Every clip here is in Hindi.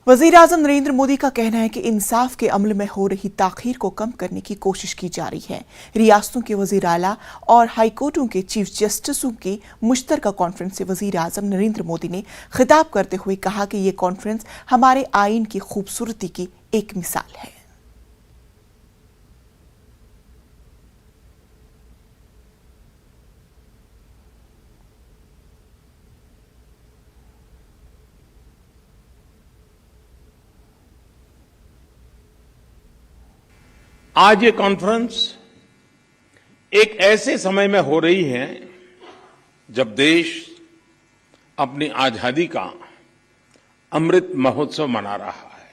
वज़ीर-ए-आज़म नरेंद्र मोदी का कहना है कि इंसाफ के अमल में हो रही ताख़ीर को कम करने की कोशिश की जा रही है। रियासतों के वज़ीर आला और हाईकोर्टों के चीफ जस्टिसों की मुश्तरका कॉन्फ्रेंस से वज़ीर-ए-आज़म नरेंद्र मोदी ने खिताब करते हुए कहा कि ये कॉन्फ्रेंस हमारे आईन की खूबसूरती की एक मिसाल है। आज ये कॉन्फ्रेंस एक ऐसे समय में हो रही है जब देश अपनी आजादी का अमृत महोत्सव मना रहा है।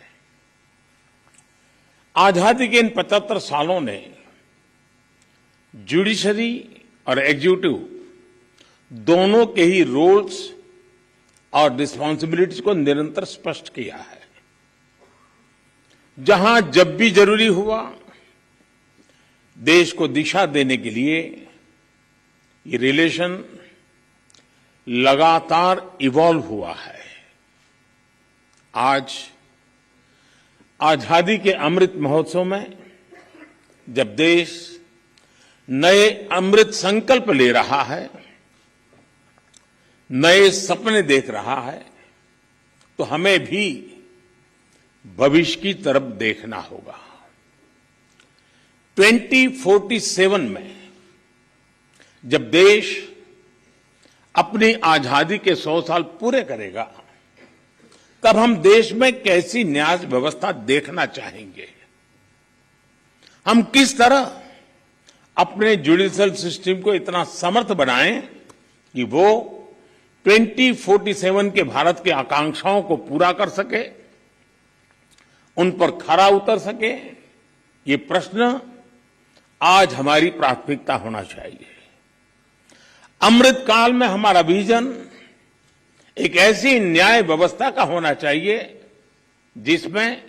आजादी के इन 75 सालों ने जुडिशरी और एग्जीक्यूटिव दोनों के ही रोल्स और रिस्पांसिबिलिटीज को निरंतर स्पष्ट किया है। जहां जब भी जरूरी हुआ देश को दिशा देने के लिए ये रिलेशन लगातार इवॉल्व हुआ है। आज आजादी के अमृत महोत्सव में जब देश नए अमृत संकल्प ले रहा है, नए सपने देख रहा है, तो हमें भी भविष्य की तरफ देखना होगा। 2047 में जब देश अपनी आजादी के 100 साल पूरे करेगा, तब हम देश में कैसी न्याय व्यवस्था देखना चाहेंगे। हम किस तरह अपने जुडिशियल सिस्टम को इतना समर्थ बनाएं कि वो 2047 के भारत की आकांक्षाओं को पूरा कर सके, उन पर खरा उतर सके। ये प्रश्न आज हमारी प्राथमिकता होना चाहिए। अमृत काल में हमारा विजन एक ऐसी न्याय व्यवस्था का होना चाहिए जिसमें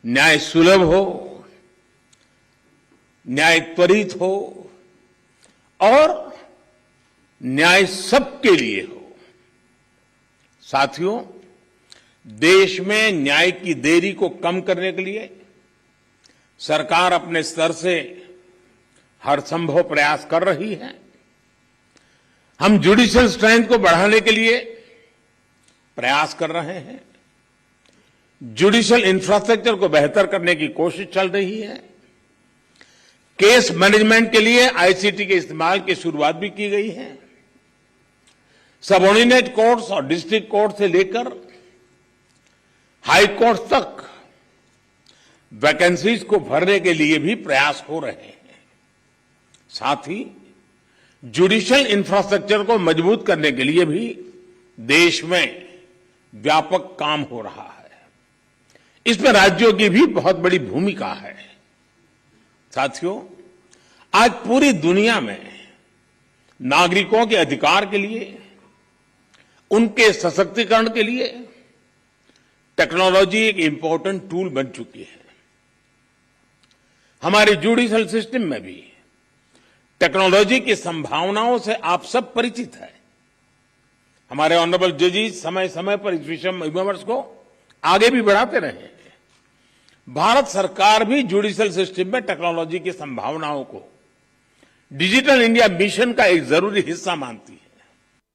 न्याय सुलभ हो, न्याय त्वरित हो और न्याय सबके लिए हो। साथियों, देश में न्याय की देरी को कम करने के लिए सरकार अपने स्तर से हर संभव प्रयास कर रही है। हम जुडिशियल स्ट्रेंथ को बढ़ाने के लिए प्रयास कर रहे हैं। जुडिशियल इंफ्रास्ट्रक्चर को बेहतर करने की कोशिश चल रही है। केस मैनेजमेंट के लिए आईसीटी के इस्तेमाल की शुरुआत भी की गई है। सबऑर्डिनेट कोर्ट्स और डिस्ट्रिक्ट कोर्ट से लेकर हाई कोर्ट तक वैकेंसीज को भरने के लिए भी प्रयास हो रहे हैं। साथ ही जुडिशियल इंफ्रास्ट्रक्चर को मजबूत करने के लिए भी देश में व्यापक काम हो रहा है। इसमें राज्यों की भी बहुत बड़ी भूमिका है। साथियों, आज पूरी दुनिया में नागरिकों के अधिकार के लिए, उनके सशक्तिकरण के लिए टेक्नोलॉजी एक इंपॉर्टेंट टूल बन चुकी है। हमारे जुडिशियल सिस्टम में भी टेक्नोलॉजी की संभावनाओं से आप सब परिचित हैं। हमारे ऑनरेबल जजेस समय समय पर इस विमर्श को आगे भी बढ़ाते रहे हैं। भारत सरकार भी जुडिशियल सिस्टम में टेक्नोलॉजी की संभावनाओं को डिजिटल इंडिया मिशन का एक जरूरी हिस्सा मानती है।